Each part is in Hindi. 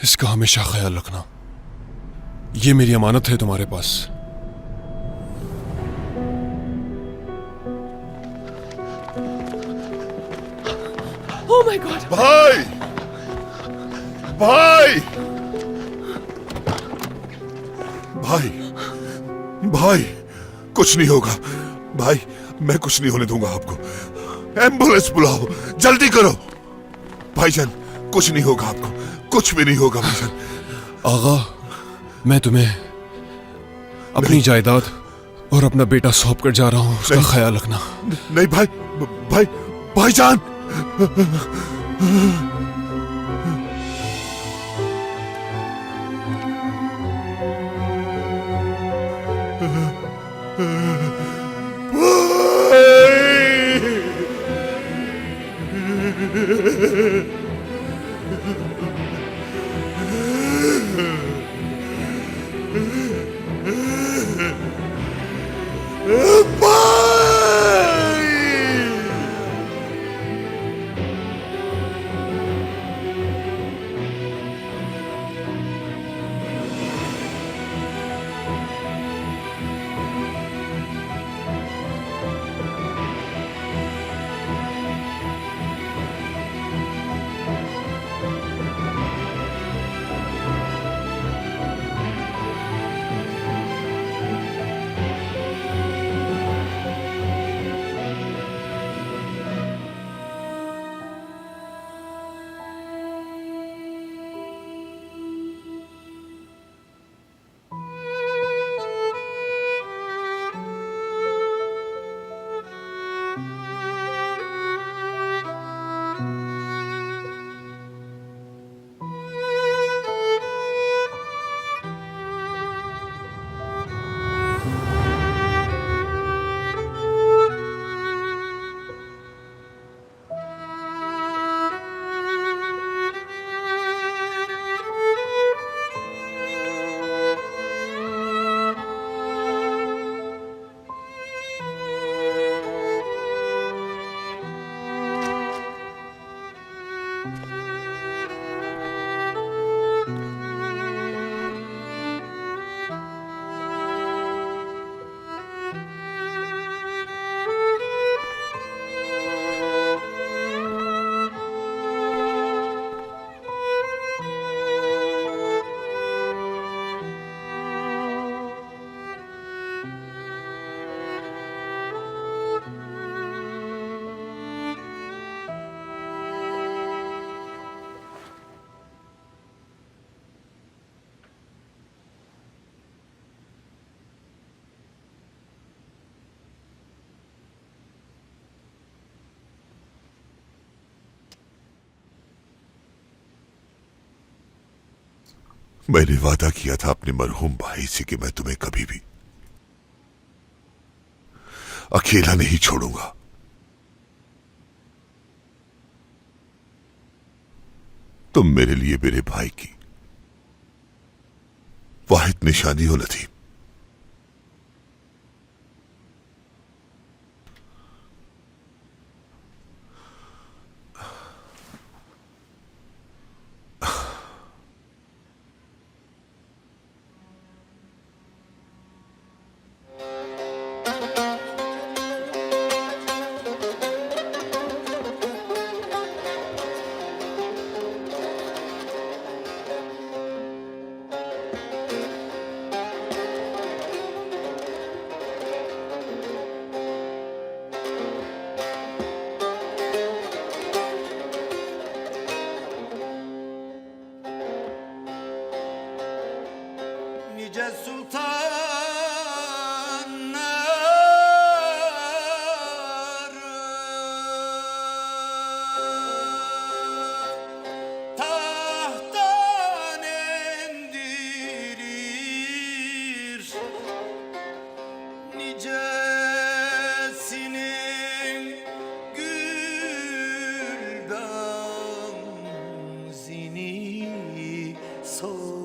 इसका हमेशा ख्याल रखना। ये मेरी अमानत है तुम्हारे पास। Oh my God! भाई, भाई, भाई, भाई, कुछ नहीं होगा। भाई, मैं कुछ नहीं होने दूंगा आपको। एम्बुलेंस बुलाओ, जल्दी करो। भाईजान, कुछ नहीं होगा आपको, कुछ भी नहीं होगा भाईजान। आगा, मैं तुम्हें अपनी जायदाद और अपना बेटा सौंप कर जा रहा हूं, उसका ख्याल रखना। नहीं भाई, भाई, भाईजान। मैंने वादा किया था अपने मरहूम भाई से कि मैं तुम्हें कभी भी अकेला नहीं छोड़ूंगा। तुम मेरे लिए मेरे भाई की वाहिद निशानी हो Latif. Nice sultanlar tahttan indirir, nicesinin gül benzini soldurur.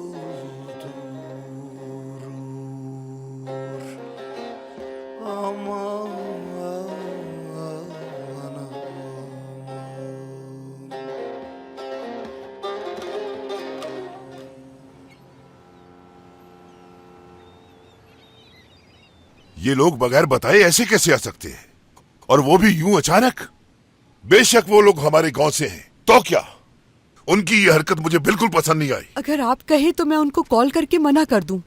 ये लोग बगैर बताए ऐसे कैसे आ सकते हैं, और वो भी यूं अचानक? बेशक वो लोग हमारे गांव से हैं, तो क्या? उनकी ये हरकत मुझे बिल्कुल पसंद नहीं आई। अगर आप कहे तो मैं उनको कॉल करके मना कर दूं।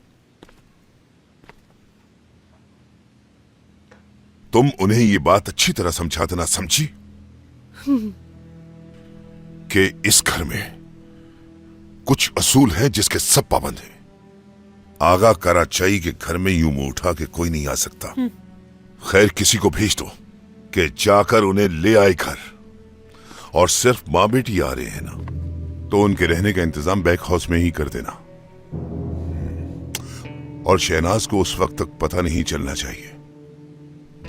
तुम उन्हें ये बात अच्छी तरह समझा देना, समझी? कि इस घर में कुछ असूल हैं जिसके सब पाबंद हैं। आगा कराचाई के घर में यूं मुंह उठा के कोई नहीं आ सकता। खैर, किसी को भेज दो कि जाकर उन्हें ले आए घर। और सिर्फ मां बेटी आ रहे हैं ना, तो उनके रहने का इंतजाम बैक हाउस में ही कर देना। और शहनाज को उस वक्त तक पता नहीं चलना चाहिए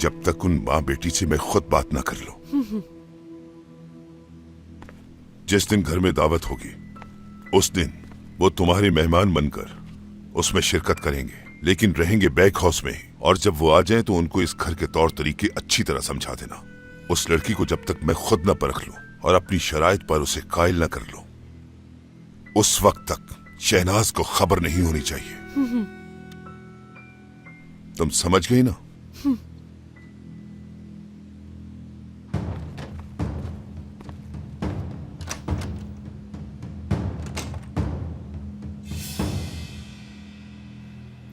जब तक उन मां बेटी से मैं खुद बात ना कर लूं। जिस दिन घर में दावत होगी उस दिन वो तुम्हारे मेहमान बनकर उसमें शिरकत करेंगे, लेकिन रहेंगे बैक हाउस में ही। और जब वो आ जाएं तो उनको इस घर के तौर तरीके अच्छी तरह समझा देना। उस लड़की को जब तक मैं खुद न परख लूं और अपनी शराइत पर उसे कायल न कर लूं, उस वक्त तक शहनाज को खबर नहीं होनी चाहिए। तुम समझ गई ना?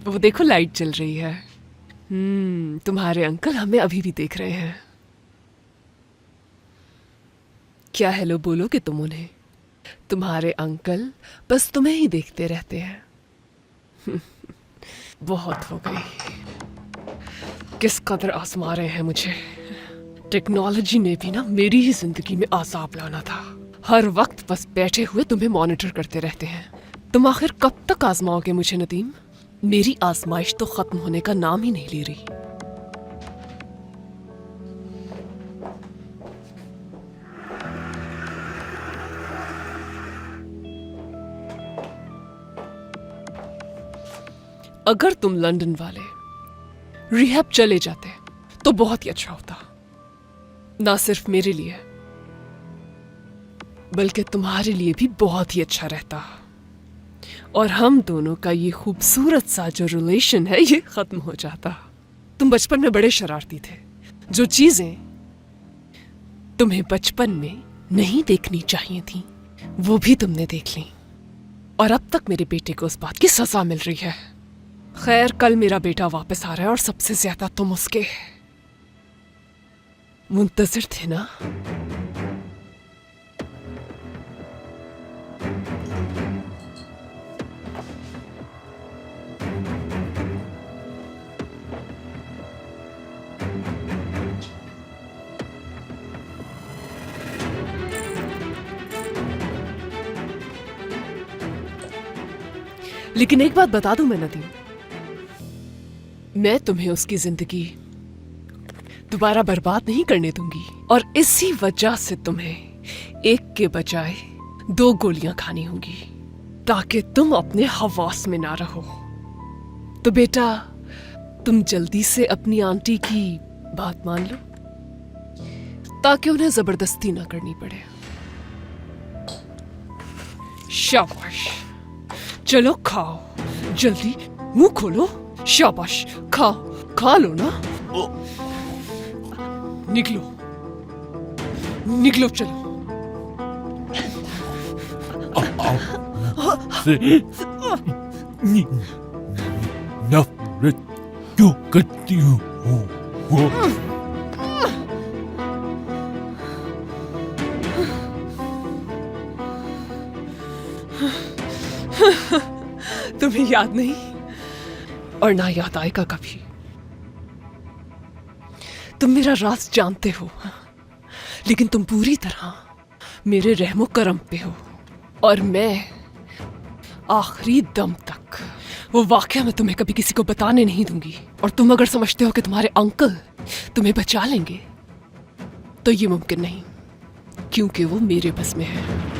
वो देखो, लाइट जल रही है। तुम्हारे अंकल हमें अभी भी देख रहे हैं। क्या हेलो बोलोगे तुम उन्हें? तुम्हारे अंकल बस तुम्हें ही देखते रहते हैं। बहुत हो गई। किस कदर आजमा रहे हैं मुझे। टेक्नोलॉजी ने भी ना मेरी ही जिंदगी में आजाब लाना था। हर वक्त बस बैठे हुए तुम्हें मॉनिटर करते रहते हैं। तुम आखिर कब तक आजमाओगे मुझे नदीम? मेरी आजमाइश तो खत्म होने का नाम ही नहीं ले रही। अगर तुम लंदन वाले रिहैब चले जाते तो बहुत ही अच्छा होता, ना सिर्फ मेरे लिए बल्कि तुम्हारे लिए भी बहुत ही अच्छा रहता। और हम दोनों का ये खूबसूरत सा जो रिलेशन है ये खत्म हो जाता। तुम बचपन में बड़े शरारती थे। जो चीजें तुम्हें बचपन में नहीं देखनी चाहिए थी वो भी तुमने देख ली, और अब तक मेरे बेटे को उस बात की सजा मिल रही है। खैर, कल मेरा बेटा वापस आ रहा है और सबसे ज्यादा तुम उसके मुंतजिर थे ना। लेकिन एक बात बता दूं मैं नदीम, मैं तुम्हें उसकी जिंदगी दोबारा बर्बाद नहीं करने दूंगी। और इसी वजह से तुम्हें एक के बजाय 2 गोलियां खानी होंगी ताकि तुम अपने हवास में ना रहो। तो बेटा, तुम जल्दी से अपनी आंटी की बात मान लो ताकि उन्हें जबरदस्ती ना करनी पड़े। शाबाश, चलो खाओ, जल्दी मुंह खोलो। शाबाश, खाओ, खा लो ना। निकलो निकलो, चलो। नफरत क्यों करती हूँ? तुम्हें याद नहीं और ना याद आएगा कभी। तुम मेरा राज जानते हो, लेकिन तुम पूरी तरह मेरे रहमो करम पे हो। और मैं आखिरी दम तक वो वाकया मैं तुम्हें कभी किसी को बताने नहीं दूंगी। और तुम अगर समझते हो कि तुम्हारे अंकल तुम्हें बचा लेंगे तो ये मुमकिन नहीं, क्योंकि वो मेरे बस में है।